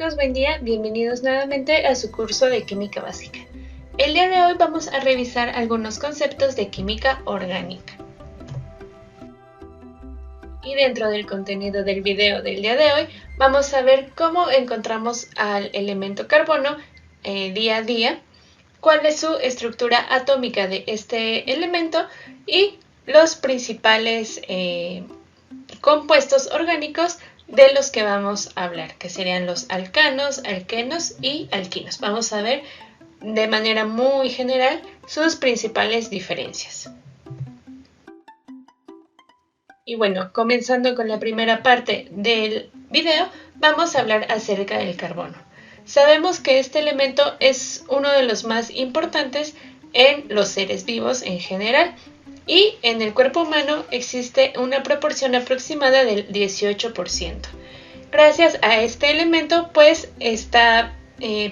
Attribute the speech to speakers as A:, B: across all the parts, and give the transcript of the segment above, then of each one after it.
A: amigos, buen día, bienvenidos nuevamente a su curso de Química Básica. El día de hoy vamos a revisar algunos conceptos de química orgánica. Y dentro del contenido del video del día de hoy, vamos a ver cómo encontramos al elemento carbono día a día, cuál es su estructura atómica de este elemento y los principales compuestos orgánicos de los que vamos a hablar, que serían los alcanos, alquenos y alquinos. Vamos a ver de manera muy general sus principales diferencias. Y bueno, comenzando con la primera parte del video, vamos a hablar acerca del carbono. Sabemos que este elemento es uno de los más importantes en los seres vivos en general, y en el cuerpo humano existe una proporción aproximada del 18%. Gracias a este elemento, pues está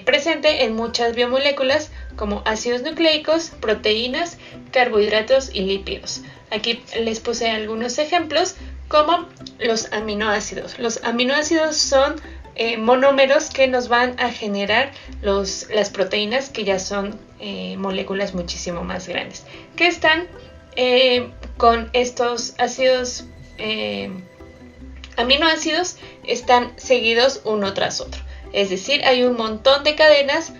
A: presente en muchas biomoléculas como ácidos nucleicos, proteínas, carbohidratos y lípidos. Aquí les puse algunos ejemplos como los aminoácidos. Los aminoácidos son monómeros que nos van a generar las proteínas, que ya son moléculas muchísimo más grandes, que están con estos ácidos aminoácidos, están seguidos uno tras otro. Es decir, hay un montón de cadenas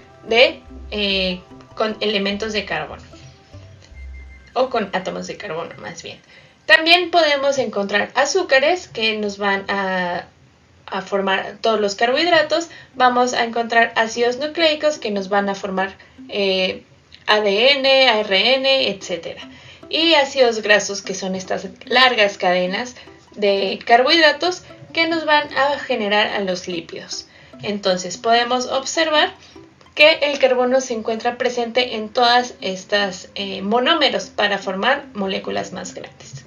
A: con elementos de carbono, o con átomos de carbono más bien. También podemos encontrar azúcares que nos van a formar todos los carbohidratos. Vamos a encontrar ácidos nucleicos que nos van a formar ADN, ARN, etc. Y ácidos grasos, que son estas largas cadenas de carbohidratos que nos van a generar a los lípidos. Entonces podemos observar que el carbono se encuentra presente en todas estas monómeros para formar moléculas más grandes.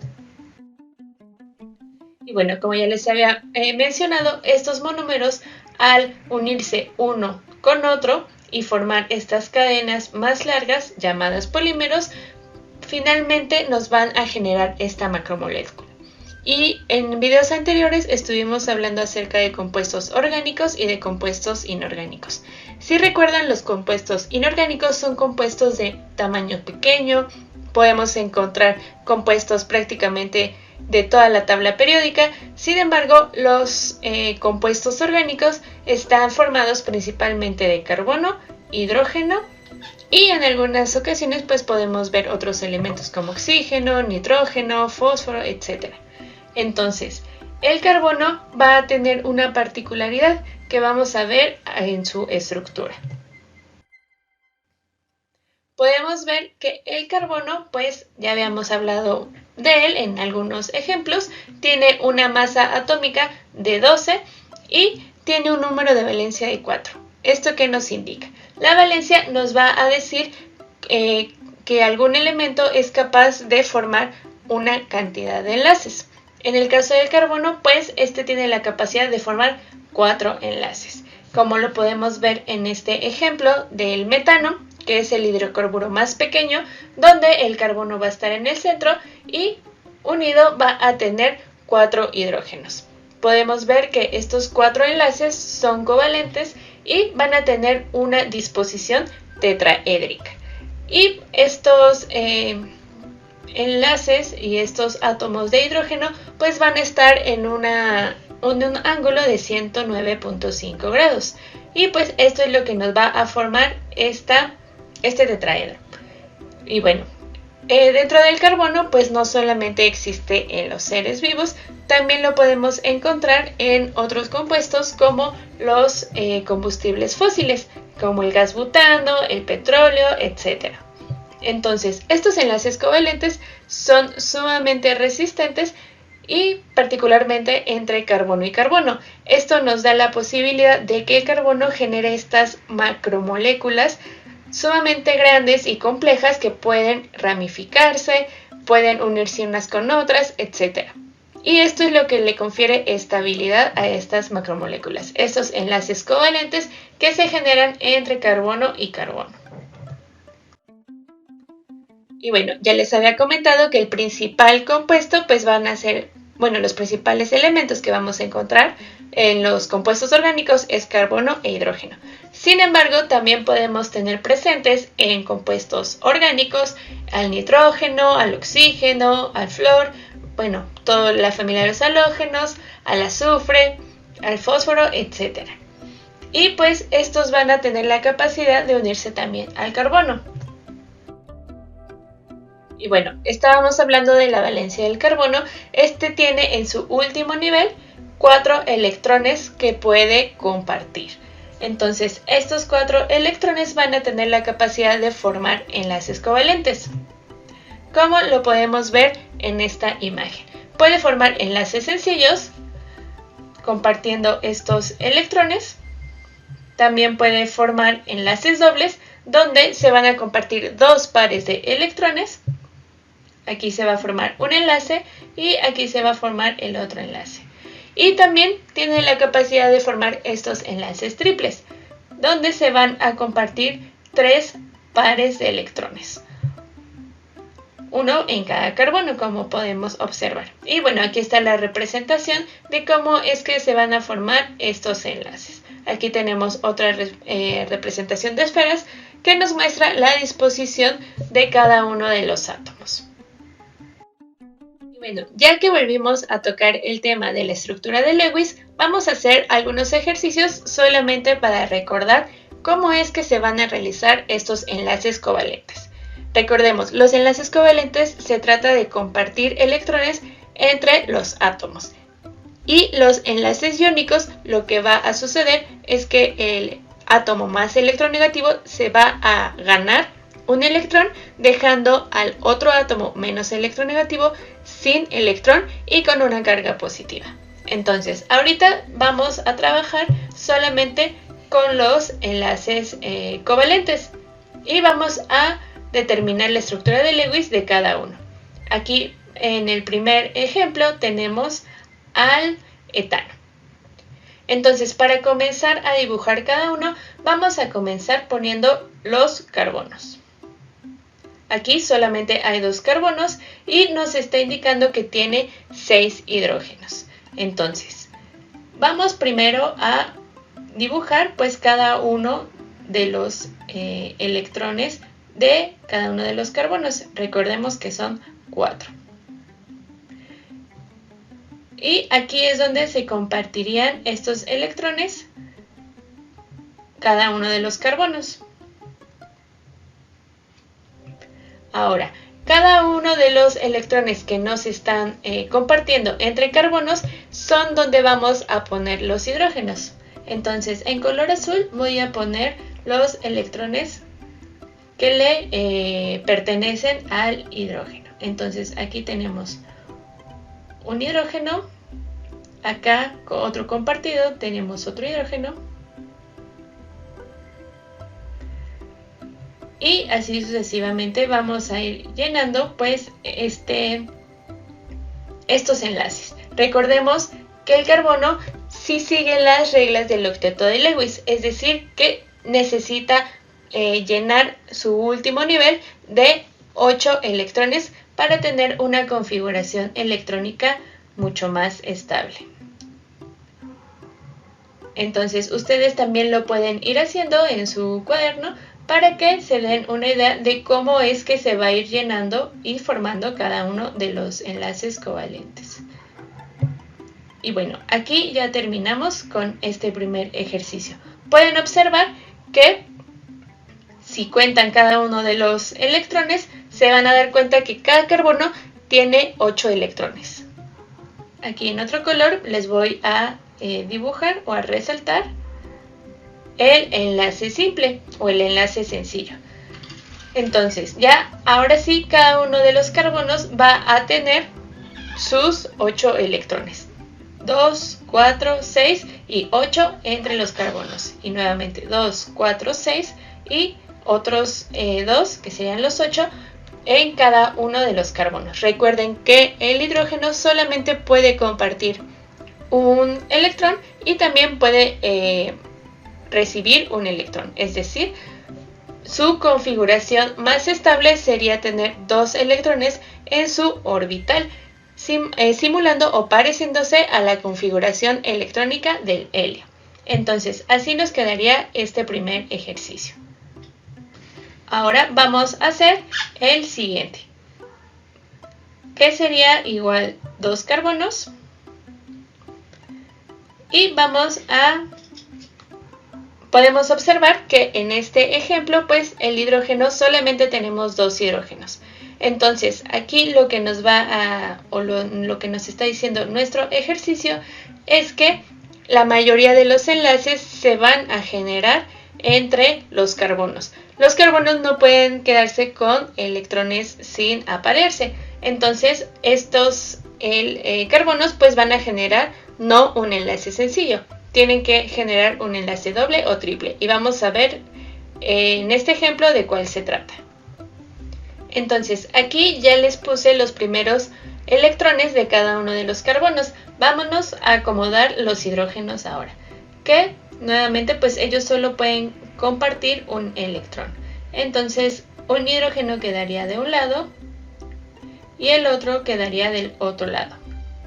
A: Y bueno, como ya les había mencionado, estos monómeros, al unirse uno con otro y formar estas cadenas más largas llamadas polímeros, finalmente nos van a generar esta macromolécula. Y en videos anteriores estuvimos hablando acerca de compuestos orgánicos y de compuestos inorgánicos. Si recuerdan, los compuestos inorgánicos son compuestos de tamaño pequeño. Podemos encontrar compuestos prácticamente de toda la tabla periódica. Sin embargo, los compuestos orgánicos están formados principalmente de carbono, hidrógeno, y en algunas ocasiones pues podemos ver otros elementos como oxígeno, nitrógeno, fósforo, etc. Entonces, el carbono va a tener una particularidad que vamos a ver en su estructura. Podemos ver que el carbono, pues ya habíamos hablado de él en algunos ejemplos, tiene una masa atómica de 12 y tiene un número de valencia de 4. ¿Esto qué nos indica? La valencia nos va a decir que algún elemento es capaz de formar una cantidad de enlaces. En el caso del carbono, pues este tiene la capacidad de formar 4 enlaces, como lo podemos ver en este ejemplo del metano, que es el hidrocarburo más pequeño, donde el carbono va a estar en el centro y unido va a tener 4 hidrógenos. Podemos ver que estos 4 enlaces son covalentes y van a tener una disposición tetraédrica. Y estos enlaces y estos átomos de hidrógeno pues van a estar en un ángulo de 109.5 grados. Y pues esto es lo que nos va a formar este tetraedro. Y bueno, dentro del carbono pues no solamente existe en los seres vivos, también lo podemos encontrar en otros compuestos como los combustibles fósiles, como el gas butano, el petróleo, etc. Entonces, estos enlaces covalentes son sumamente resistentes, y particularmente entre carbono y carbono. Esto nos da la posibilidad de que el carbono genere estas macromoléculas sumamente grandes y complejas que pueden ramificarse, pueden unirse unas con otras, etc. Y esto es lo que le confiere estabilidad a estas macromoléculas, estos enlaces covalentes que se generan entre carbono y carbono. Y bueno, ya les había comentado que el principal compuesto pues van a ser bueno, los principales elementos que vamos a encontrar en los compuestos orgánicos es carbono e hidrógeno. Sin embargo, también podemos tener presentes en compuestos orgánicos al nitrógeno, al oxígeno, al flúor, bueno, toda la familia de los halógenos, al azufre, al fósforo, etc. Y pues estos van a tener la capacidad de unirse también al carbono. Y bueno, estábamos hablando de la valencia del carbono. Este tiene en su último nivel 4 electrones que puede compartir. Entonces, estos 4 electrones van a tener la capacidad de formar enlaces covalentes, como lo podemos ver en esta imagen. Puede formar enlaces sencillos compartiendo estos electrones. También puede formar enlaces dobles donde se van a compartir 2 pares de electrones. Aquí se va a formar un enlace y aquí se va a formar el otro enlace. Y también tiene la capacidad de formar estos enlaces triples, donde se van a compartir 3 pares de electrones. Uno en cada carbono, como podemos observar. Y bueno, aquí está la representación de cómo es que se van a formar estos enlaces. Aquí tenemos otra representación de esferas que nos muestra la disposición de cada uno de los átomos. Bueno, ya que volvimos a tocar el tema de la estructura de Lewis, vamos a hacer algunos ejercicios solamente para recordar cómo es que se van a realizar estos enlaces covalentes. Recordemos, los enlaces covalentes se trata de compartir electrones entre los átomos. Y los enlaces iónicos, lo que va a suceder es que el átomo más electronegativo se va a ganar un electrón, dejando al otro átomo menos electronegativo sin electrón y con una carga positiva. Entonces, ahorita vamos a trabajar solamente con los enlaces covalentes y vamos a determinar la estructura de Lewis de cada uno. Aquí en el primer ejemplo tenemos al etano. Entonces, para comenzar a dibujar cada uno, vamos a comenzar poniendo los carbonos. Aquí solamente hay 2 carbonos y nos está indicando que tiene 6 hidrógenos. Entonces, vamos primero a dibujar pues cada uno de los electrones de cada uno de los carbonos. Recordemos que son 4. Y aquí es donde se compartirían estos electrones, cada uno de los carbonos. Ahora, cada uno de los electrones que nos están compartiendo entre carbonos son donde vamos a poner los hidrógenos. Entonces, en color azul voy a poner los electrones que le pertenecen al hidrógeno. Entonces, aquí tenemos un hidrógeno, acá otro compartido, tenemos otro hidrógeno, y así sucesivamente vamos a ir llenando pues estos enlaces. Recordemos que el carbono sí sigue las reglas del octeto de Lewis, es decir, que necesita llenar su último nivel de 8 electrones para tener una configuración electrónica mucho más estable. Entonces ustedes también lo pueden ir haciendo en su cuaderno para que se den una idea de cómo es que se va a ir llenando y formando cada uno de los enlaces covalentes. Y bueno, aquí ya terminamos con este primer ejercicio. Pueden observar que si cuentan cada uno de los electrones, se van a dar cuenta que cada carbono tiene 8 electrones. Aquí en otro color les voy a dibujar o a resaltar el enlace simple o el enlace sencillo. Entonces, ya ahora sí, cada uno de los carbonos va a tener sus 8 electrones. 2, 4, 6 y 8 entre los carbonos. Y nuevamente 2, 4, 6 y otros 2, que serían los 8, en cada uno de los carbonos. Recuerden que el hidrógeno solamente puede compartir un electrón y también puede recibir un electrón. Es decir, su configuración más estable sería tener 2 electrones en su orbital. simulando o pareciéndose a la configuración electrónica del helio. Entonces, así nos quedaría este primer ejercicio. Ahora vamos a hacer el siguiente, que sería igual 2 carbonos. Y podemos observar que en este ejemplo, pues el hidrógeno solamente tenemos 2 hidrógenos. Entonces, aquí lo que nos lo que nos está diciendo nuestro ejercicio es que la mayoría de los enlaces se van a generar entre los carbonos. Los carbonos no pueden quedarse con electrones sin aparearse. Entonces, estos carbonos pues van a generar no un enlace sencillo. Tienen que generar un enlace doble o triple. Y vamos a ver en este ejemplo de cuál se trata. Entonces, aquí ya les puse los primeros electrones de cada uno de los carbonos. Vámonos a acomodar los hidrógenos ahora, que nuevamente pues ellos solo pueden compartir un electrón. Entonces, un hidrógeno quedaría de un lado y el otro quedaría del otro lado.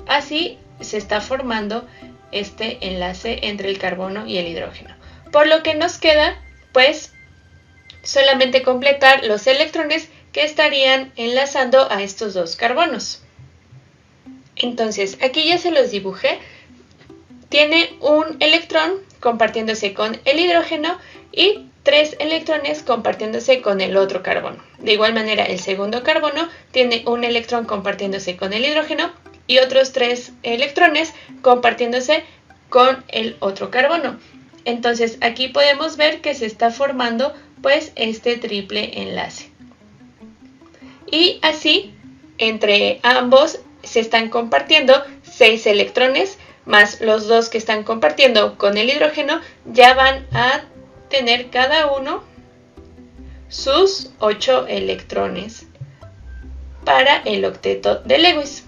A: Así se está formando este enlace entre el carbono y el hidrógeno. Por lo que nos queda pues solamente completar los electrones que estarían enlazando a estos 2 carbonos. Entonces, aquí ya se los dibujé. Tiene un electrón compartiéndose con el hidrógeno y 3 electrones compartiéndose con el otro carbono. De igual manera, el segundo carbono tiene un electrón compartiéndose con el hidrógeno y otros 3 electrones compartiéndose con el otro carbono. Entonces, aquí podemos ver que se está formando pues este triple enlace. Y así, entre ambos se están compartiendo 6 electrones, más los 2 que están compartiendo con el hidrógeno, ya van a tener cada uno sus 8 electrones para el octeto de Lewis.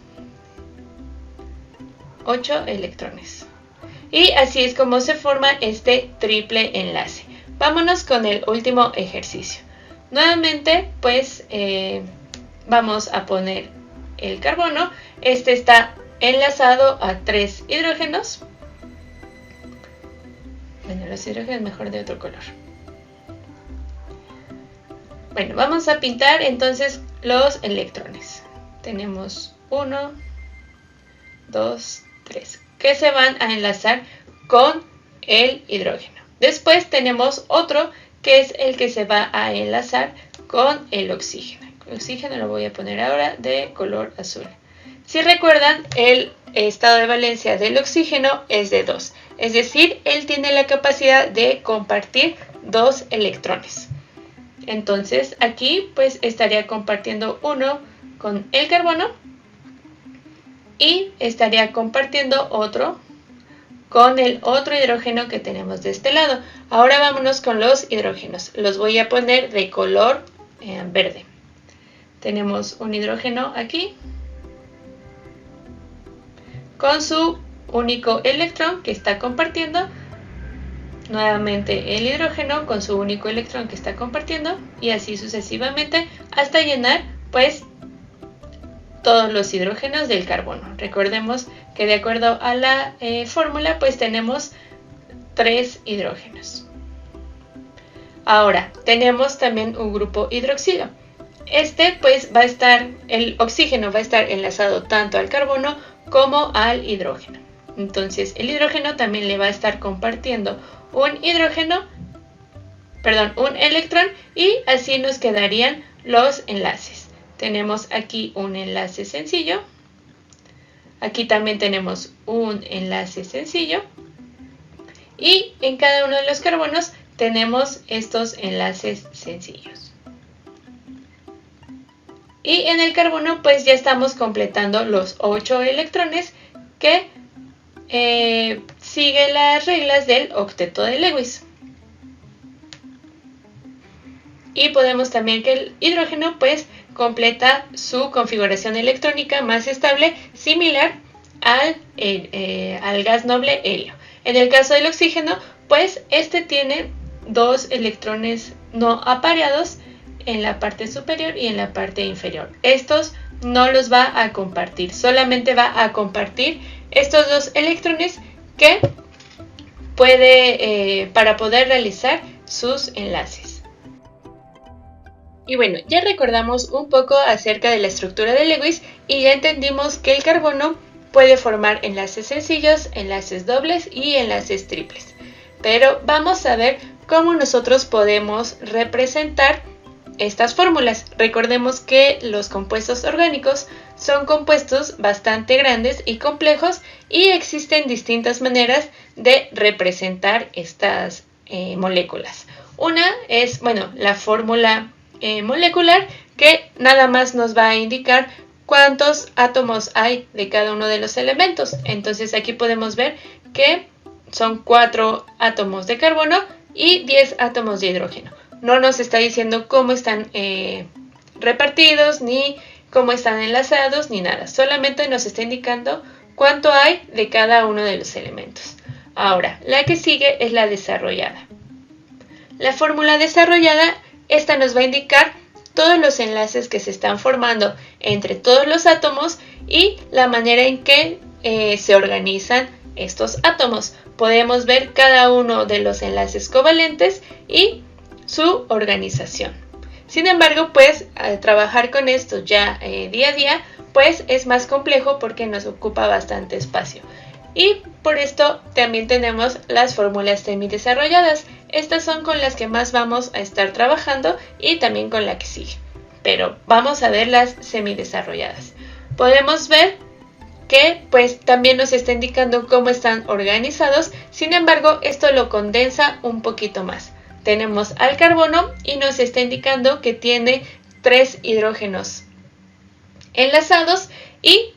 A: 8 electrones. Y así es como se forma este triple enlace. Vámonos con el último ejercicio. Nuevamente, pues vamos a poner el carbono. Este está enlazado a 3 hidrógenos. Bueno, los hidrógenos mejor de otro color. Bueno, vamos a pintar entonces los electrones. Tenemos 1, 2, 3, que se van a enlazar con el hidrógeno. Después tenemos otro que es el que se va a enlazar con el oxígeno. El oxígeno lo voy a poner ahora de color azul. Si recuerdan, el estado de valencia del oxígeno es de 2. Es decir, él tiene la capacidad de compartir 2 electrones. Entonces, aquí pues estaría compartiendo uno con el carbono y estaría compartiendo otro con el otro hidrógeno que tenemos de este lado. Ahora vámonos con los hidrógenos. Los voy a poner de color verde. Tenemos un hidrógeno aquí con su único electrón que está compartiendo. Nuevamente el hidrógeno con su único electrón que está compartiendo y así sucesivamente hasta llenar pues todos los hidrógenos del carbono. Recordemos que de acuerdo a la fórmula pues tenemos 3 hidrógenos. Ahora tenemos también un grupo hidroxilo. Este pues el oxígeno va a estar enlazado tanto al carbono como al hidrógeno. Entonces el hidrógeno también le va a estar compartiendo un electrón y así nos quedarían los enlaces. Tenemos aquí un enlace sencillo. Aquí también tenemos un enlace sencillo. Y en cada uno de los carbonos tenemos estos enlaces sencillos. Y en el carbono pues ya estamos completando los 8 electrones que sigue las reglas del octeto de Lewis. Y podemos también que el hidrógeno pues completa su configuración electrónica más estable, similar al gas noble helio. En el caso del oxígeno, pues este tiene 2 electrones no apareados en la parte superior y en la parte inferior. Estos no los va a compartir, solamente va a compartir estos dos electrones que puede para poder realizar sus enlaces. Y bueno, ya recordamos un poco acerca de la estructura de Lewis y ya entendimos que el carbono puede formar enlaces sencillos, enlaces dobles y enlaces triples. Pero vamos a ver cómo nosotros podemos representar estas fórmulas. Recordemos que los compuestos orgánicos son compuestos bastante grandes y complejos y existen distintas maneras de representar estas moléculas. Una es, la fórmula molecular, que nada más nos va a indicar cuántos átomos hay de cada uno de los elementos. Entonces aquí podemos ver que son 4 átomos de carbono y 10 átomos de hidrógeno. No nos está diciendo cómo están repartidos, ni cómo están enlazados, ni nada. Solamente nos está indicando cuánto hay de cada uno de los elementos. Ahora, la que sigue es la desarrollada. La fórmula desarrollada, esta nos va a indicar todos los enlaces que se están formando entre todos los átomos y la manera en que se organizan estos átomos. Podemos ver cada uno de los enlaces covalentes y su organización. Sin embargo, pues al trabajar con esto ya día a día, pues es más complejo porque nos ocupa bastante espacio. Y por esto también tenemos las fórmulas semidesarrolladas. Estas son con las que más vamos a estar trabajando y también con la que sigue. Pero vamos a ver las semidesarrolladas. Podemos ver que pues también nos está indicando cómo están organizados. Sin embargo, esto lo condensa un poquito más. Tenemos al carbono y nos está indicando que tiene 3 hidrógenos enlazados y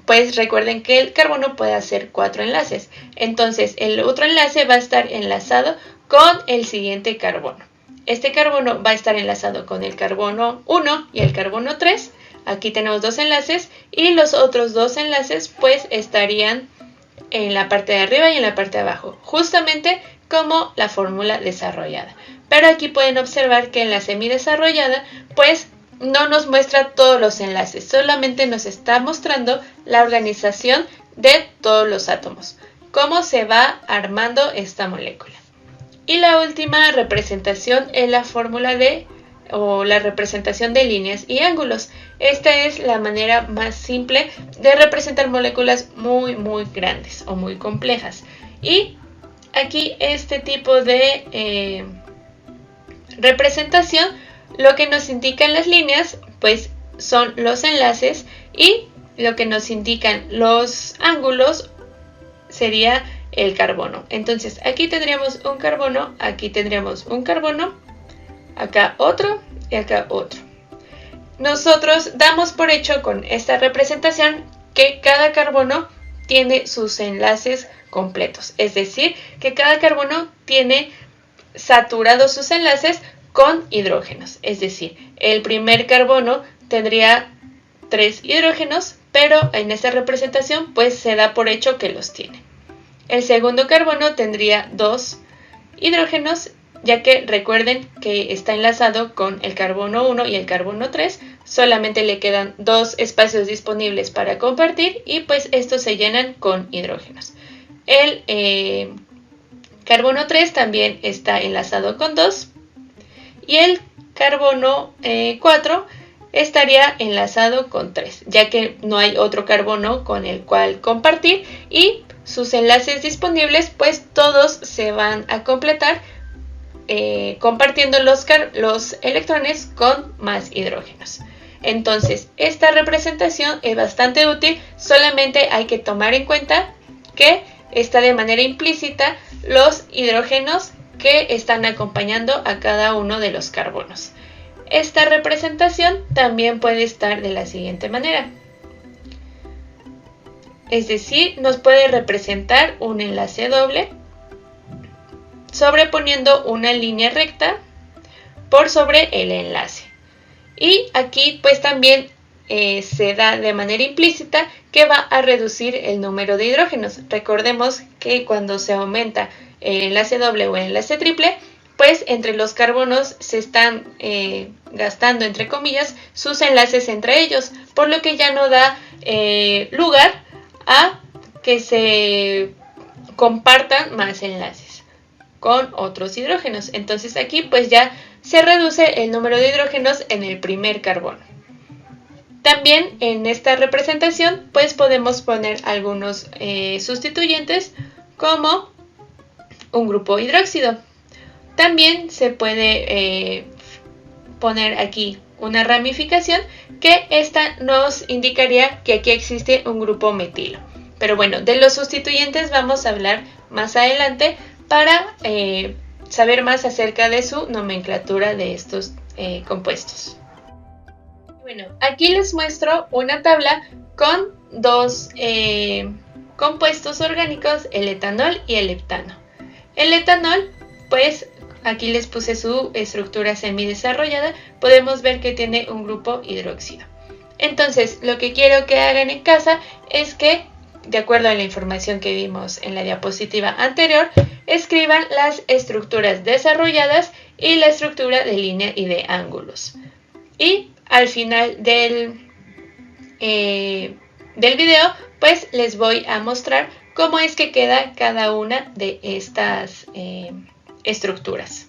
A: pues recuerden que el carbono puede hacer 4 enlaces. Entonces el otro enlace va a estar enlazado con el siguiente carbono. Este carbono va a estar enlazado con el carbono 1 y el carbono 3. Aquí tenemos 2 enlaces y los otros 2 enlaces pues estarían en la parte de arriba y en la parte de abajo, justamente como la fórmula desarrollada. Pero aquí pueden observar que en la semidesarrollada pues no nos muestra todos los enlaces, solamente nos está mostrando la organización de todos los átomos, cómo se va armando esta molécula. Y la última representación es la fórmula o la representación de líneas y ángulos. Esta es la manera más simple de representar moléculas muy grandes o muy complejas. Y aquí este tipo de representación, lo que nos indican las líneas pues son los enlaces y lo que nos indican los ángulos sería el carbono. Entonces aquí tendríamos un carbono, aquí tendríamos un carbono, acá otro y acá otro. Nosotros damos por hecho con esta representación que cada carbono tiene sus enlaces completos, es decir, que cada carbono tiene saturados sus enlaces con hidrógenos, es decir, el primer carbono tendría 3 hidrógenos, pero en esta representación pues se da por hecho que los tiene. El segundo carbono tendría 2 hidrógenos, ya que recuerden que está enlazado con el carbono 1 y el carbono 3, solamente le quedan 2 espacios disponibles para compartir y pues estos se llenan con hidrógenos. El carbono 3 también está enlazado con 2 y el carbono 4 estaría enlazado con 3, ya que no hay otro carbono con el cual compartir y sus enlaces disponibles pues todos se van a completar compartiendo los electrones con más hidrógenos. Entonces esta representación es bastante útil, solamente hay que tomar en cuenta que está de manera implícita los hidrógenos que están acompañando a cada uno de los carbonos. Esta representación también puede estar de la siguiente manera. Es decir, nos puede representar un enlace doble sobreponiendo una línea recta por sobre el enlace. Y aquí pues también se da de manera implícita que va a reducir el número de hidrógenos. Recordemos que cuando se aumenta el enlace doble o el enlace triple, pues entre los carbonos se están gastando, entre comillas, sus enlaces entre ellos, por lo que ya no da lugar a que se compartan más enlaces con otros hidrógenos. Entonces aquí pues ya se reduce el número de hidrógenos en el primer carbono. También en esta representación pues podemos poner algunos sustituyentes como un grupo hidróxido. También se puede poner aquí una ramificación que esta nos indicaría que aquí existe un grupo metilo. Pero bueno, de los sustituyentes vamos a hablar más adelante para saber más acerca de su nomenclatura de estos compuestos. Bueno, aquí les muestro una tabla con dos compuestos orgánicos, el etanol y el heptano. El etanol, pues aquí les puse su estructura semidesarrollada, podemos ver que tiene un grupo hidróxido. Entonces, lo que quiero que hagan en casa es que, de acuerdo a la información que vimos en la diapositiva anterior, escriban las estructuras desarrolladas y la estructura de línea y de ángulos. Y al final del video, pues les voy a mostrar cómo es que queda cada una de estas estructuras.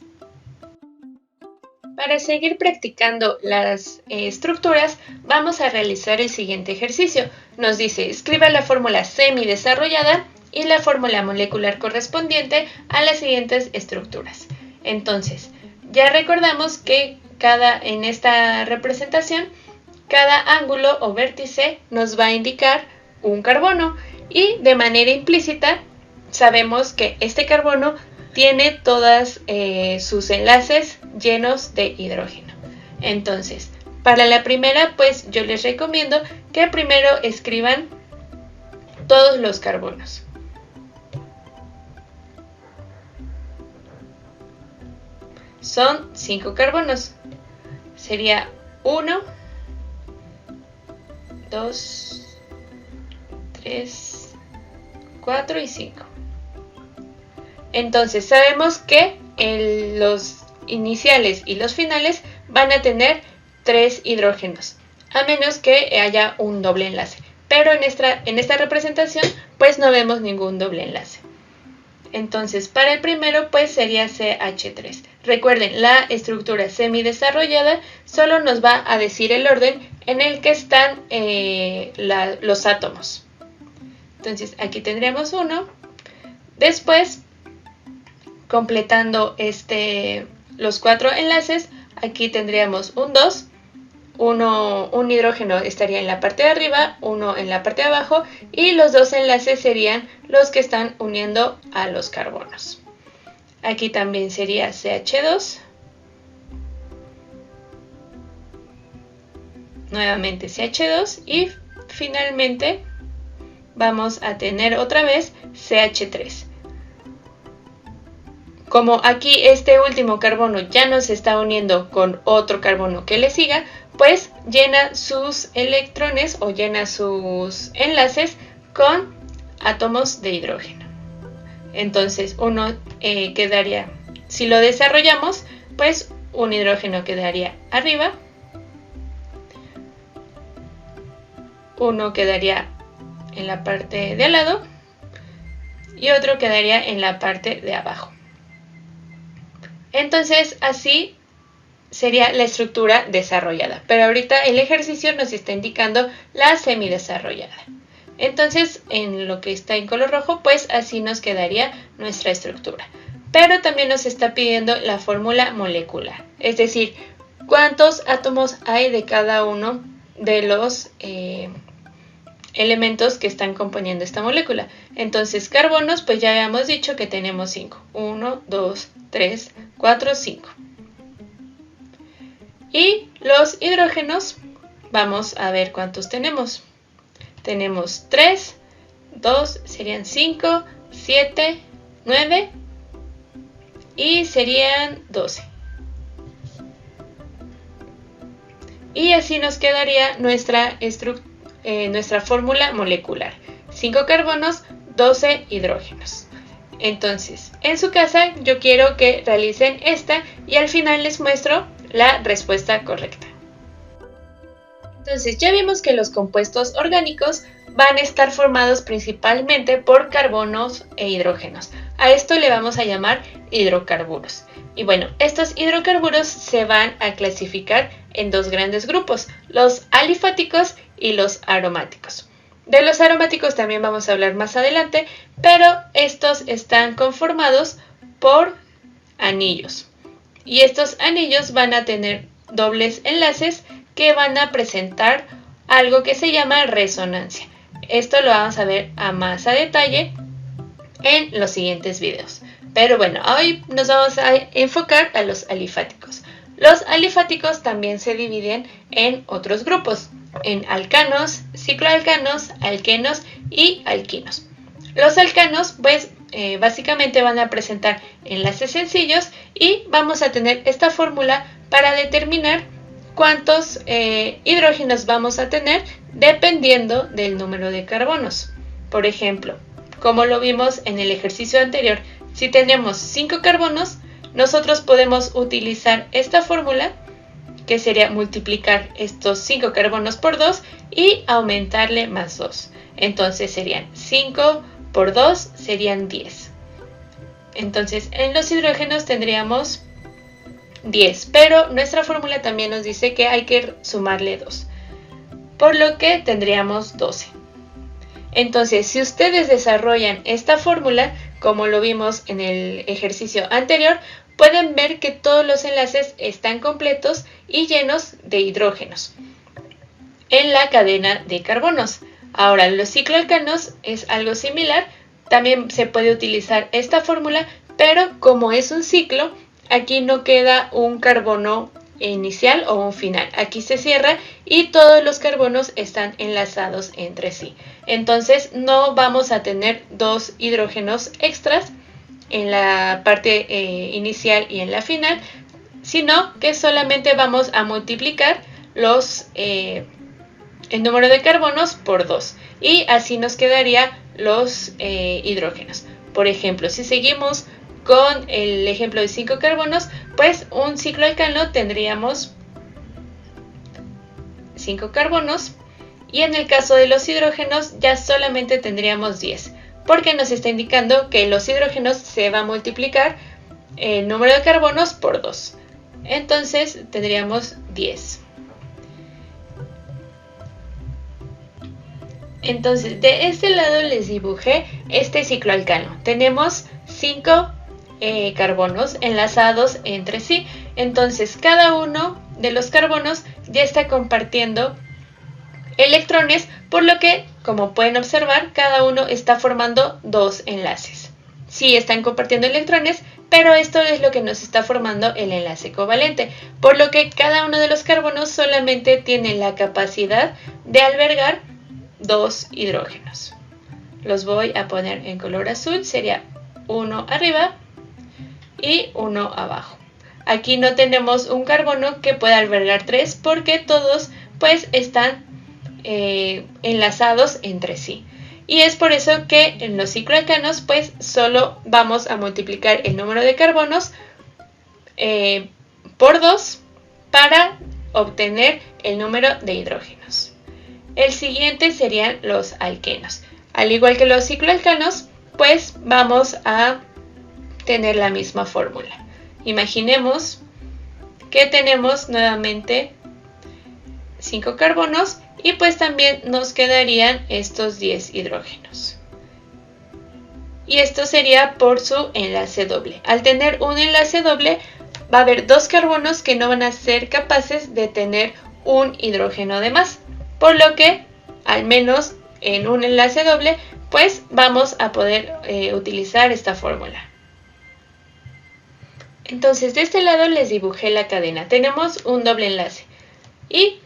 A: Para seguir practicando las estructuras, vamos a realizar el siguiente ejercicio. Nos dice, escriba la fórmula semidesarrollada y la fórmula molecular correspondiente a las siguientes estructuras. Entonces, ya recordamos que en esta representación, cada ángulo o vértice nos va a indicar un carbono y de manera implícita sabemos que este carbono tiene todas sus enlaces llenos de hidrógeno. Entonces, para la primera, pues yo les recomiendo que primero escriban todos los carbonos. Son 5 carbonos. Sería 1, 2, 3, 4 y 5. Entonces sabemos que los iniciales y los finales van a tener 3 hidrógenos, a menos que haya un doble enlace. Pero en esta representación pues no vemos ningún doble enlace. Entonces para el primero pues sería CH3. Recuerden, la estructura semidesarrollada solo nos va a decir el orden en el que están los átomos. Entonces aquí tendríamos 1. Después, completando los 4 enlaces, aquí tendríamos un 2. Un hidrógeno estaría en la parte de arriba, uno en la parte de abajo y los 2 enlaces serían los que están uniendo a los carbonos. Aquí también sería CH2, nuevamente CH2 y finalmente vamos a tener otra vez CH3. Como aquí este último carbono ya no se está uniendo con otro carbono que le siga, pues llena sus electrones o llena sus enlaces con átomos de hidrógeno. Entonces uno quedaría, si lo desarrollamos, pues un hidrógeno quedaría arriba, uno quedaría en la parte de al lado y otro quedaría en la parte de abajo. Entonces así sería la estructura desarrollada, pero ahorita el ejercicio nos está indicando la semidesarrollada. Entonces en lo que está en color rojo, pues así nos quedaría nuestra estructura. Pero también nos está pidiendo la fórmula molecular, es decir, cuántos átomos hay de cada uno de los elementos que están componiendo esta molécula. Entonces carbonos, pues ya habíamos dicho que tenemos 5. 1, 2, 3, 4, 5. Y los hidrógenos, vamos a ver cuántos tenemos. Tenemos 3, 2, serían 5, 7, 9 y serían 12. Y así nos quedaría nuestra fórmula molecular. 5 carbonos, 12 hidrógenos. Entonces, en su casa yo quiero que realicen esta y al final les muestro la respuesta correcta. Entonces, ya vimos que los compuestos orgánicos van a estar formados principalmente por carbonos e hidrógenos. A esto le vamos a llamar hidrocarburos. Y bueno, estos hidrocarburos se van a clasificar en dos grandes grupos, los alifáticos y los aromáticos. De los aromáticos también vamos a hablar más adelante, pero estos están conformados por anillos. Y estos anillos van a tener dobles enlaces que van a presentar algo que se llama resonancia. Esto lo vamos a ver a más a detalle en los siguientes videos. Pero bueno, hoy nos vamos a enfocar a los alifáticos. Los alifáticos también se dividen en otros grupos, en alcanos, cicloalcanos, alquenos y alquinos. Los alcanos, pues, básicamente van a presentar enlaces sencillos y vamos a tener esta fórmula para determinar cuántos hidrógenos vamos a tener dependiendo del número de carbonos. Por ejemplo, como lo vimos en el ejercicio anterior, si tenemos 5 carbonos, nosotros podemos utilizar esta fórmula, que sería multiplicar estos 5 carbonos por 2 y aumentarle más 2. Entonces serían 5 por 2 serían 10. Entonces en los hidrógenos tendríamos 10, pero nuestra fórmula también nos dice que hay que sumarle 2, por lo que tendríamos 12. Entonces, si ustedes desarrollan esta fórmula, como lo vimos en el ejercicio anterior, pueden ver que todos los enlaces están completos y llenos de hidrógenos en la cadena de carbonos. Ahora, los cicloalcanos es algo similar, también se puede utilizar esta fórmula, pero como es un ciclo, aquí no queda un carbono inicial o un final. Aquí se cierra y todos los carbonos están enlazados entre sí. Entonces no vamos a tener dos hidrógenos extras en la parte inicial y en la final, sino que solamente vamos a multiplicar el número de carbonos por 2 y así nos quedaría los hidrógenos. Por ejemplo, si seguimos con el ejemplo de 5 carbonos, pues un cicloalcano tendríamos 5 carbonos y en el caso de los hidrógenos ya solamente tendríamos 10, porque nos está indicando que los hidrógenos se va a multiplicar el número de carbonos por 2. Entonces tendríamos 10. Entonces de este lado les dibujé este cicloalcano. Tenemos 5 carbonos enlazados entre sí. Entonces cada uno de los carbonos ya está compartiendo electrones, por lo que, como pueden observar, cada uno está formando dos enlaces. Sí están compartiendo electrones, pero esto es lo que nos está formando el enlace covalente, por lo que cada uno de los carbonos solamente tiene la capacidad de albergar dos hidrógenos. Los voy a poner en color azul, sería uno arriba y uno abajo. Aquí no tenemos un carbono que pueda albergar 3 porque todos pues están enlazados entre sí. Y es por eso que en los cicloalcanos pues solo vamos a multiplicar el número de carbonos por 2 para obtener el número de hidrógenos. El siguiente serían los alquenos. Al igual que los cicloalcanos, pues vamos a tener la misma fórmula. Imaginemos que tenemos nuevamente 5 carbonos y pues también nos quedarían estos 10 hidrógenos. Y esto sería por su enlace doble. Al tener un enlace doble, va a haber dos carbonos que no van a ser capaces de tener un hidrógeno de más. Por lo que, al menos en un enlace doble, pues vamos a poder utilizar esta fórmula. Entonces, de este lado les dibujé la cadena. Tenemos un doble enlace. Y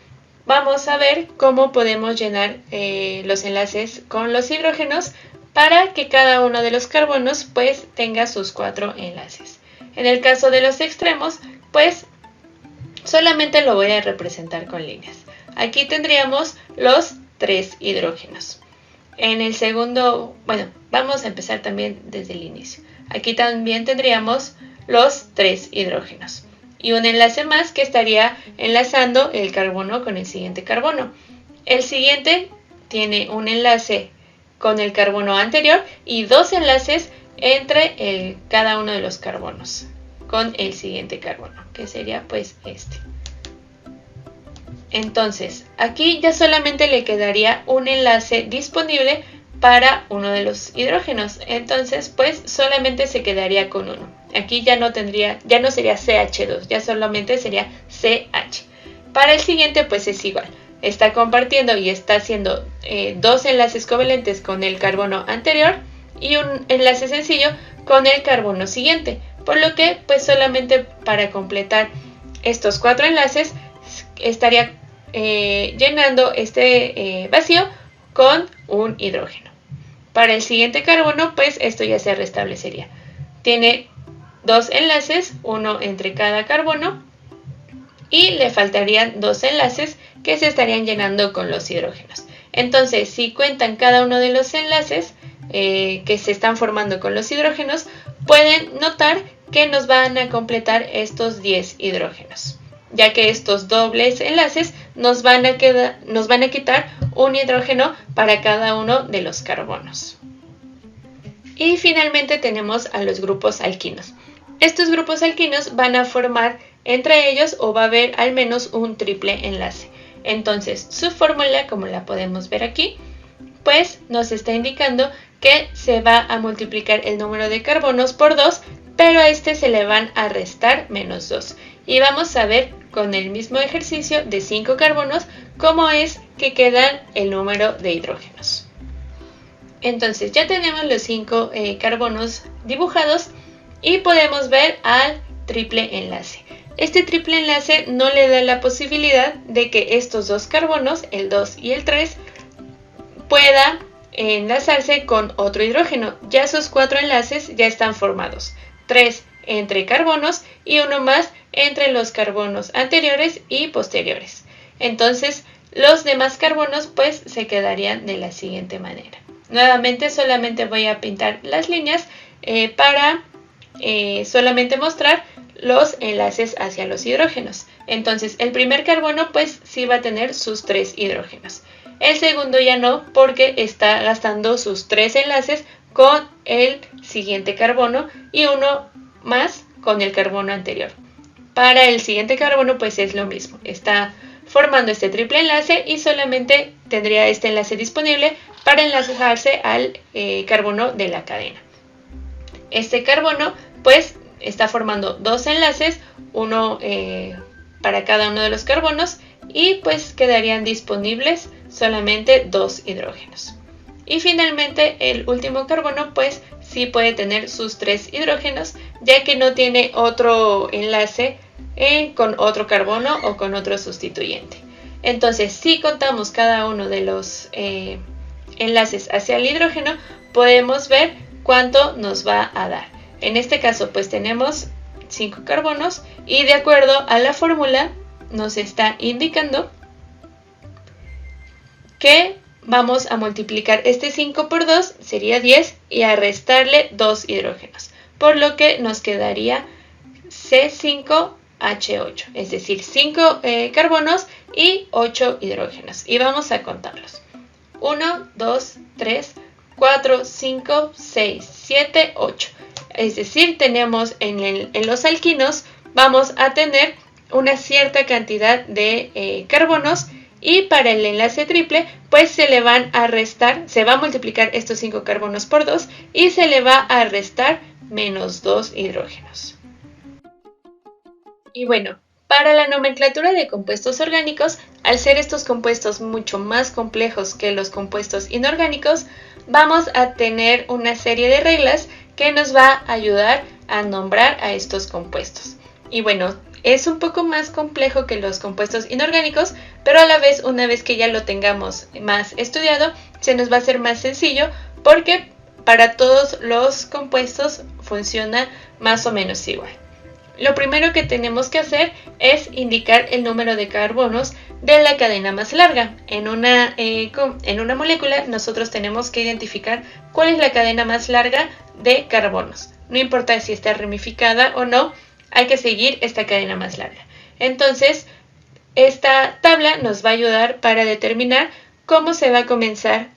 A: vamos a ver cómo podemos llenar los enlaces con los hidrógenos para que cada uno de los carbonos pues tenga sus 4 enlaces. En el caso de los extremos, pues solamente lo voy a representar con líneas. Aquí tendríamos los 3 hidrógenos. En el segundo, bueno, vamos a empezar también desde el inicio. Aquí también tendríamos los 3 hidrógenos y un enlace más que estaría enlazando el carbono con el siguiente carbono. El siguiente tiene un enlace con el carbono anterior y 2 enlaces entre cada uno de los carbonos con el siguiente carbono, que sería pues este. Entonces, aquí ya solamente le quedaría un enlace disponible para uno de los hidrógenos. Entonces, pues solamente se quedaría con uno. Aquí ya no sería CH2, ya solamente sería CH. Para el siguiente, pues es igual. Está compartiendo y está haciendo 2 enlaces covalentes con el carbono anterior y un enlace sencillo con el carbono siguiente. Por lo que, pues solamente para completar estos 4 enlaces, estaría llenando este vacío con un hidrógeno. Para el siguiente carbono, pues esto ya se restablecería. Tiene 2 enlaces, uno entre cada carbono, y le faltarían 2 enlaces que se estarían llenando con los hidrógenos. Entonces, si cuentan cada uno de los enlaces que se están formando con los hidrógenos, pueden notar que nos van a completar estos 10 hidrógenos, ya que estos dobles enlaces nos van a quitar un hidrógeno para cada uno de los carbonos. Y finalmente tenemos a los grupos alquinos. Estos grupos alquinos van a formar entre ellos o va a haber al menos un triple enlace. Entonces, su fórmula, como la podemos ver aquí, pues nos está indicando que se va a multiplicar el número de carbonos por 2, pero a este se le van a restar menos 2. Y vamos a ver con el mismo ejercicio de 5 carbonos cómo es que queda el número de hidrógenos. Entonces ya tenemos los 5 carbonos dibujados y podemos ver al triple enlace. Este triple enlace no le da la posibilidad de que estos 2 carbonos, el 2 y el 3, pueda enlazarse con otro hidrógeno. Ya sus 4 enlaces ya están formados. 3 entre carbonos y uno más entre los carbonos anteriores y posteriores. Entonces, los demás carbonos pues se quedarían de la siguiente manera. Nuevamente solamente voy a pintar las líneas para solamente mostrar los enlaces hacia los hidrógenos. Entonces, el primer carbono pues sí va a tener sus 3 hidrógenos. El segundo ya no, porque está gastando sus 3 enlaces con el siguiente carbono y uno más con el carbono anterior. Para el siguiente carbono pues es lo mismo, está formando este triple enlace y solamente tendría este enlace disponible para enlazarse al carbono de la cadena. Este carbono pues está formando 2 enlaces, uno para cada uno de los carbonos, y pues quedarían disponibles solamente 2 hidrógenos. Y finalmente el último carbono pues sí puede tener sus 3 hidrógenos, ya que no tiene otro enlace con otro carbono o con otro sustituyente. Entonces, si contamos cada uno de los enlaces hacia el hidrógeno, podemos ver cuánto nos va a dar. En este caso pues tenemos 5 carbonos y de acuerdo a la fórmula nos está indicando que vamos a multiplicar este 5 por 2, sería 10, y a restarle 2 hidrógenos, por lo que nos quedaría C5H8, es decir, 5 carbonos y 8 hidrógenos. Y vamos a contarlos. 1, 2, 3, 4, 5, 6, 7, 8. Es decir, tenemos en los alquinos, vamos a tener una cierta cantidad de carbonos, y para el enlace triple pues se le van a restar, se va a multiplicar estos 5 carbonos por 2 y se le va a restar menos 2 hidrógenos. Y bueno, para la nomenclatura de compuestos orgánicos, al ser estos compuestos mucho más complejos que los compuestos inorgánicos, vamos a tener una serie de reglas que nos va a ayudar a nombrar a estos compuestos. Y bueno, es un poco más complejo que los compuestos inorgánicos, pero a la vez, una vez que ya lo tengamos más estudiado, se nos va a hacer más sencillo porque para todos los compuestos funciona más o menos igual. Lo primero que tenemos que hacer es indicar el número de carbonos de la cadena más larga. En una molécula nosotros tenemos que identificar cuál es la cadena más larga de carbonos. No importa si está ramificada o no, hay que seguir esta cadena más larga. Entonces, esta tabla nos va a ayudar para determinar cómo se va a comenzar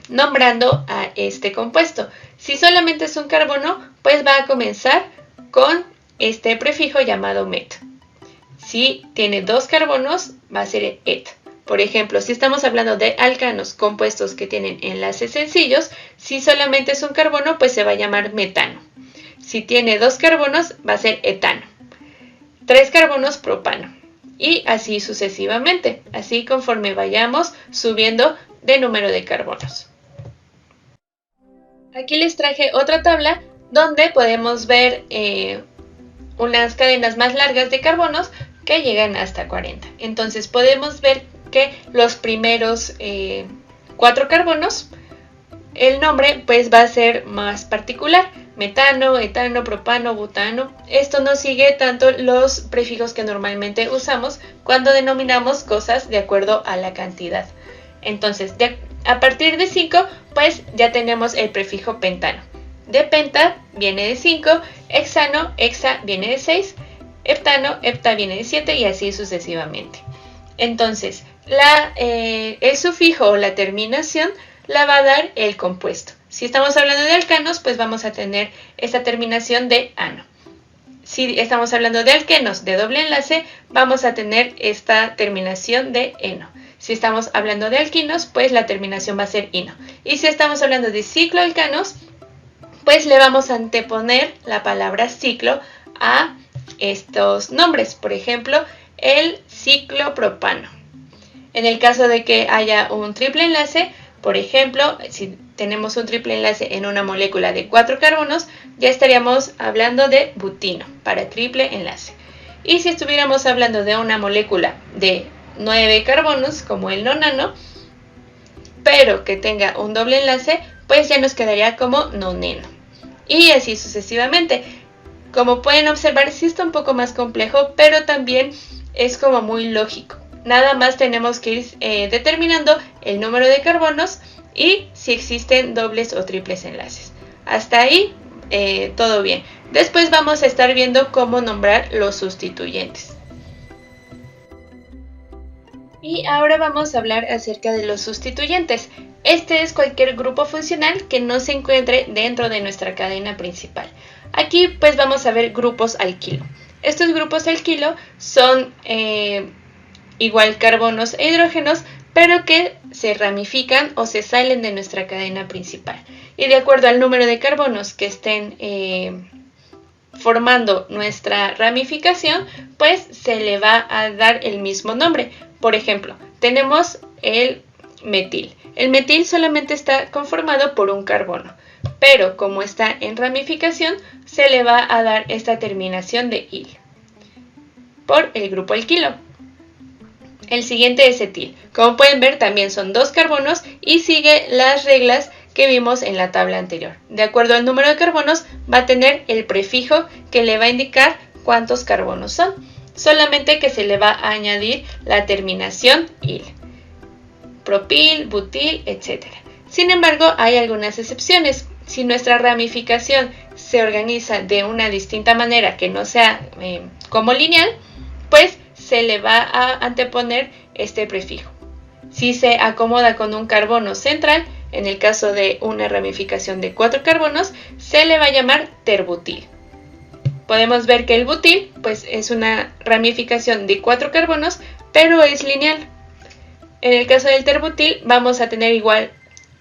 A: nombrando a este compuesto. Si solamente es un carbono, pues va a comenzar con este prefijo llamado met. Si tiene dos carbonos, va a ser et. Por ejemplo, si estamos hablando de alcanos compuestos que tienen enlaces sencillos, si solamente es un carbono, pues se va a llamar metano. Si tiene dos carbonos, va a ser etano. 3 carbonos, propano. Y así sucesivamente, así conforme vayamos subiendo de número de carbonos. Aquí les traje otra tabla donde podemos ver unas cadenas más largas de carbonos que llegan hasta 40. Entonces podemos ver que los primeros 4 carbonos, el nombre pues va a ser más particular: metano, etano, propano, butano. Esto no sigue tanto los prefijos que normalmente usamos cuando denominamos cosas de acuerdo a la cantidad. Entonces, a partir de 5, pues ya tenemos el prefijo pentano. De penta viene de 5, hexano, hexa viene de 6, heptano, hepta viene de 7 y así sucesivamente. Entonces, el sufijo o la terminación la va a dar el compuesto. Si estamos hablando de alcanos, pues vamos a tener esta terminación de ano. Si estamos hablando de alquenos de doble enlace, vamos a tener esta terminación de eno. Si estamos hablando de alquinos, pues la terminación va a ser ino. Y si estamos hablando de cicloalcanos, pues le vamos a anteponer la palabra ciclo a estos nombres. Por ejemplo, el ciclopropano. En el caso de que haya un triple enlace, por ejemplo, si tenemos un triple enlace en una molécula de 4 carbonos, ya estaríamos hablando de butino para triple enlace. Y si estuviéramos hablando de una molécula de 9 carbonos, como el nonano, pero que tenga un doble enlace, pues ya nos quedaría como noneno. Y así sucesivamente. Como pueden observar, sí está un poco más complejo, pero también es como muy lógico. Nada más tenemos que ir determinando el número de carbonos y si existen dobles o triples enlaces. Hasta ahí todo bien. Después vamos a estar viendo cómo nombrar los sustituyentes. Y ahora vamos a hablar acerca de los sustituyentes. Este es cualquier grupo funcional que no se encuentre dentro de nuestra cadena principal. Aquí pues vamos a ver grupos alquilo. Estos grupos alquilo son igual carbonos e hidrógenos, pero que se ramifican o se salen de nuestra cadena principal. Y de acuerdo al número de carbonos que estén formando nuestra ramificación, pues se le va a dar el mismo nombre. Por ejemplo, tenemos el metil. El metil solamente está conformado por un carbono, pero como está en ramificación, se le va a dar esta terminación de il por el grupo alquilo. El siguiente es etil. Como pueden ver, también son 2 carbonos y sigue las reglas que vimos en la tabla anterior. De acuerdo al número de carbonos, va a tener el prefijo que le va a indicar cuántos carbonos son. Solamente que se le va a añadir la terminación il. Propil, butil, etc. Sin embargo, hay algunas excepciones. Si nuestra ramificación se organiza de una distinta manera que no sea como lineal, pues se le va a anteponer este prefijo. Si se acomoda con un carbono central, en el caso de una ramificación de 4 carbonos, se le va a llamar terbutil. Podemos ver que el butil pues, es una ramificación de 4 carbonos, pero es lineal. En el caso del terbutil vamos a tener igual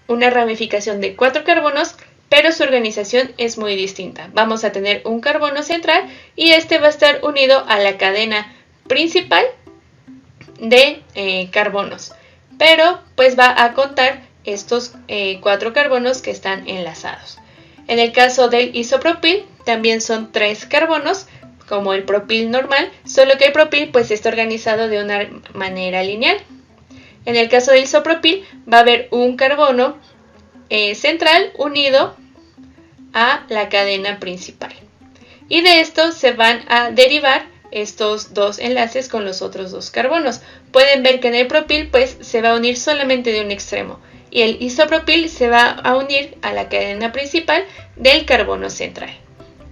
A: una ramificación de 4 carbonos, pero su organización es muy distinta. Vamos a tener un carbono central y este va a estar unido a la cadena principal de carbonos, pero pues va a contar estos 4 carbonos que están enlazados. En el caso del isopropil también son 3 carbonos como el propil normal, solo que el propil pues está organizado de una manera lineal. En el caso del isopropil va a haber un carbono central unido a la cadena principal y de esto se van a derivar estos dos enlaces con los otros dos carbonos. Pueden ver que en el propil pues se va a unir solamente de un extremo y el isopropil se va a unir a la cadena principal del carbono central.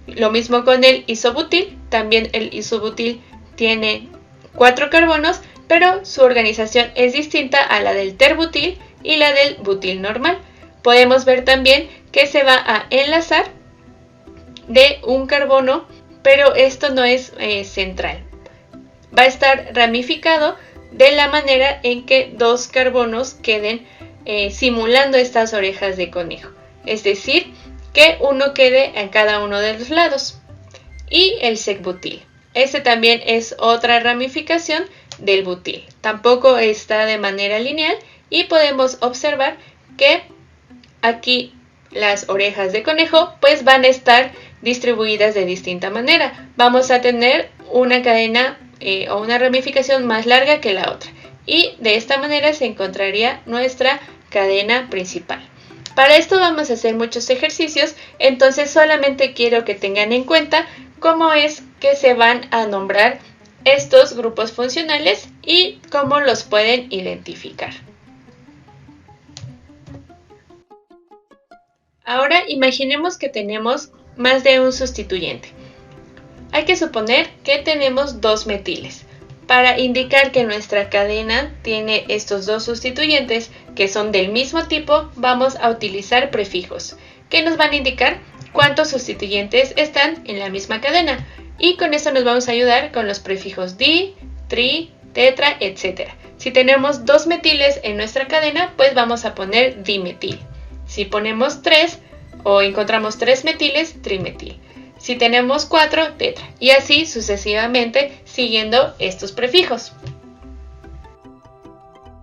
A: Lo mismo con el isobutil, también el isobutil tiene 4 carbonos, pero su organización es distinta a la del terbutil y la del butil normal. Podemos ver también que se va a enlazar de un carbono, pero esto no es central. Va a estar ramificado de la manera en que dos carbonos queden simulando estas orejas de conejo. Es decir, que uno quede en cada uno de los lados. Y el secbutil. Este también es otra ramificación del butil. Tampoco está de manera lineal y podemos observar que aquí las orejas de conejo pues van a estar distribuidas de distinta manera. Vamos a tener una cadena o una ramificación más larga que la otra. Y de esta manera se encontraría nuestra cadena principal. Para esto vamos a hacer muchos ejercicios, entonces solamente quiero que tengan en cuenta cómo es que se van a nombrar estos grupos funcionales y cómo los pueden identificar. Ahora imaginemos que tenemos más de un sustituyente. Hay que suponer que tenemos dos metiles. Para indicar que nuestra cadena tiene estos dos sustituyentes que son del mismo tipo, vamos a utilizar prefijos que nos van a indicar cuántos sustituyentes están en la misma cadena. Y con esto nos vamos a ayudar con los prefijos di, tri, tetra, etc. Si tenemos dos metiles en nuestra cadena, pues vamos a poner dimetil. Si ponemos 3 o encontramos 3 metiles, trimetil. Si tenemos 4, tetra. Y así sucesivamente siguiendo estos prefijos.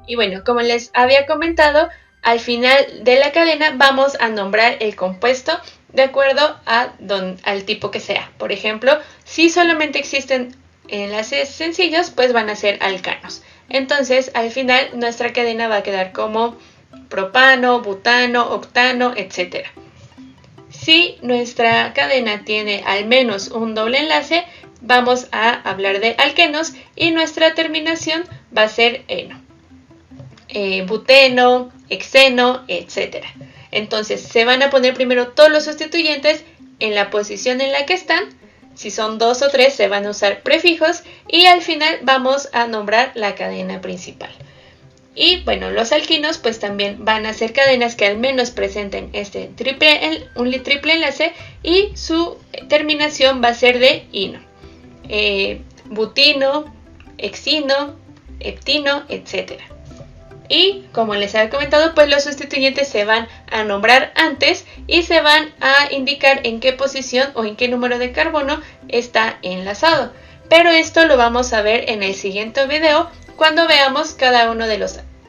A: Y bueno, como les había comentado, al final de la cadena vamos a nombrar el compuesto de acuerdo al tipo que sea. Por ejemplo, si solamente existen enlaces sencillos, pues van a ser alcanos. Entonces, al final nuestra cadena va a quedar como propano, butano, octano, etc. Si nuestra cadena tiene al menos un doble enlace, vamos a hablar de alquenos y nuestra terminación va a ser eno, buteno, hexeno, etc. Entonces se van a poner primero todos los sustituyentes en la posición en la que están. Si son 2 o 3 se van a usar prefijos y al final vamos a nombrar la cadena principal. Y bueno, los alquinos pues también van a ser cadenas que al menos presenten un triple enlace y su terminación va a ser de ino, butino, hexino, heptino, etc. Y como les había comentado, pues los sustituyentes se van a nombrar antes y se van a indicar en qué posición o en qué número de carbono está enlazado. Pero esto lo vamos a ver en el siguiente video cuando veamos cada uno de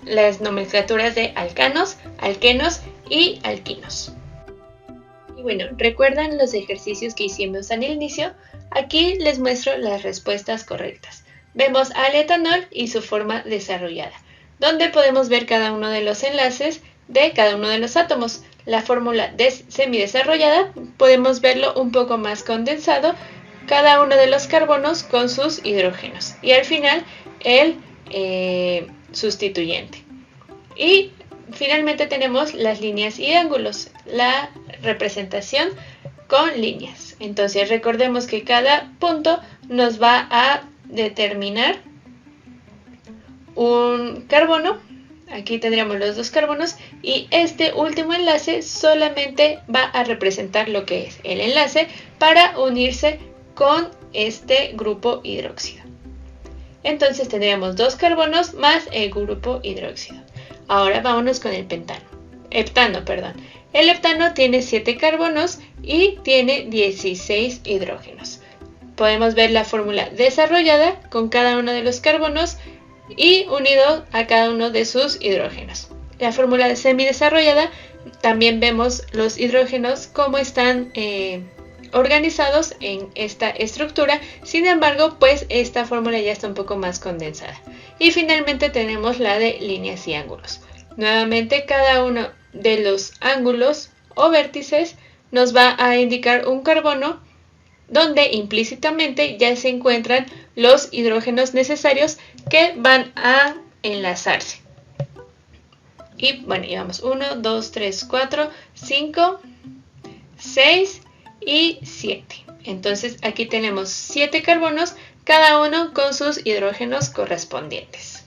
A: las nomenclaturas de alcanos, alquenos y alquinos. Y bueno, ¿recuerdan los ejercicios que hicimos al inicio? Aquí les muestro las respuestas correctas. Vemos al etanol y su forma desarrollada, donde podemos ver cada uno de los enlaces de cada uno de los átomos. La fórmula semidesarrollada podemos verlo un poco más condensado, cada uno de los carbonos con sus hidrógenos. Y al final el sustituyente. Y finalmente tenemos las líneas y ángulos, la representación con líneas. Entonces recordemos que cada punto nos va a determinar un carbono. Aquí tendríamos los dos carbonos y este último enlace solamente va a representar lo que es el enlace para unirse con este grupo hidróxido. Entonces tendríamos dos carbonos más el grupo hidróxido. Ahora vámonos con el heptano. El heptano tiene 7 carbonos y tiene 16 hidrógenos. Podemos ver la fórmula desarrollada con cada uno de los carbonos y unido a cada uno de sus hidrógenos. La fórmula semidesarrollada también vemos los hidrógenos cómo están organizados en esta estructura. Sin embargo, pues esta fórmula ya está un poco más condensada. Y finalmente tenemos la de líneas y ángulos. Nuevamente, cada uno de los ángulos o vértices nos va a indicar un carbono donde implícitamente ya se encuentran los hidrógenos necesarios que van a enlazarse. Y bueno, llevamos 1, 2, 3, 4, 5, 6 y 7. Entonces aquí tenemos 7 carbonos, cada uno con sus hidrógenos correspondientes.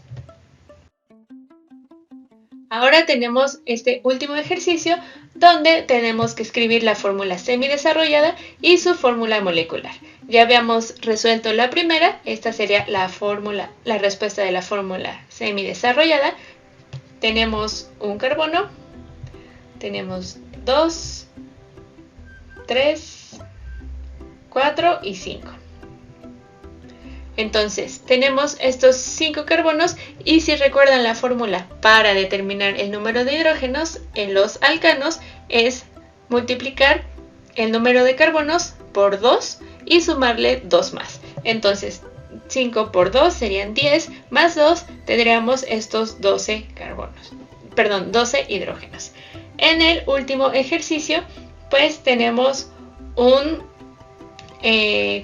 A: Ahora tenemos este último ejercicio donde tenemos que escribir la fórmula semidesarrollada y su fórmula molecular. Ya habíamos resuelto la primera, esta sería la respuesta de la fórmula semidesarrollada. Tenemos un carbono, tenemos 2, 3, 4 y 5. Entonces, tenemos estos 5 carbonos y si recuerdan la fórmula para determinar el número de hidrógenos en los alcanos es multiplicar el número de carbonos por 2 y sumarle 2 más. Entonces, 5 por 2 serían 10, más 2 tendríamos estos 12 hidrógenos. En el último ejercicio, pues tenemos un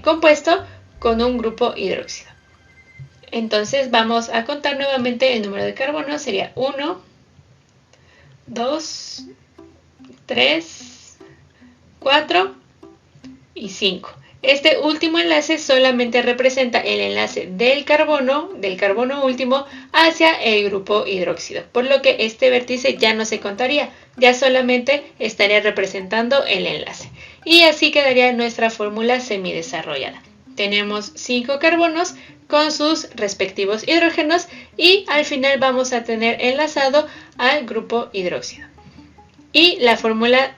A: compuesto con un grupo hidróxido. Entonces vamos a contar nuevamente el número de carbonos, sería 1, 2, 3, 4 y 5. Este último enlace solamente representa el enlace del carbono último hacia el grupo hidróxido, por lo que este vértice ya no se contaría, ya solamente estaría representando el enlace. Y así quedaría nuestra fórmula semidesarrollada. Tenemos 5 carbonos con sus respectivos hidrógenos y al final vamos a tener enlazado al grupo hidróxido. Y la fórmula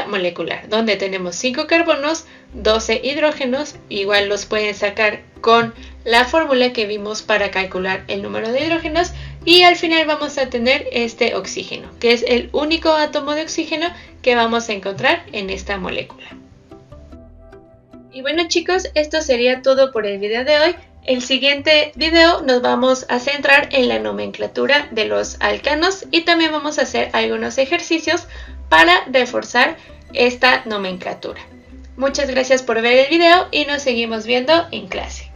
A: molecular, donde tenemos 5 carbonos, 12 hidrógenos, igual los pueden sacar con la fórmula que vimos para calcular el número de hidrógenos, y al final vamos a tener este oxígeno, que es el único átomo de oxígeno que vamos a encontrar en esta molécula. Y bueno chicos, esto sería todo por el video de hoy. El siguiente video nos vamos a centrar en la nomenclatura de los alcanos y también vamos a hacer algunos ejercicios para reforzar esta nomenclatura. Muchas gracias por ver el video y nos seguimos viendo en clase.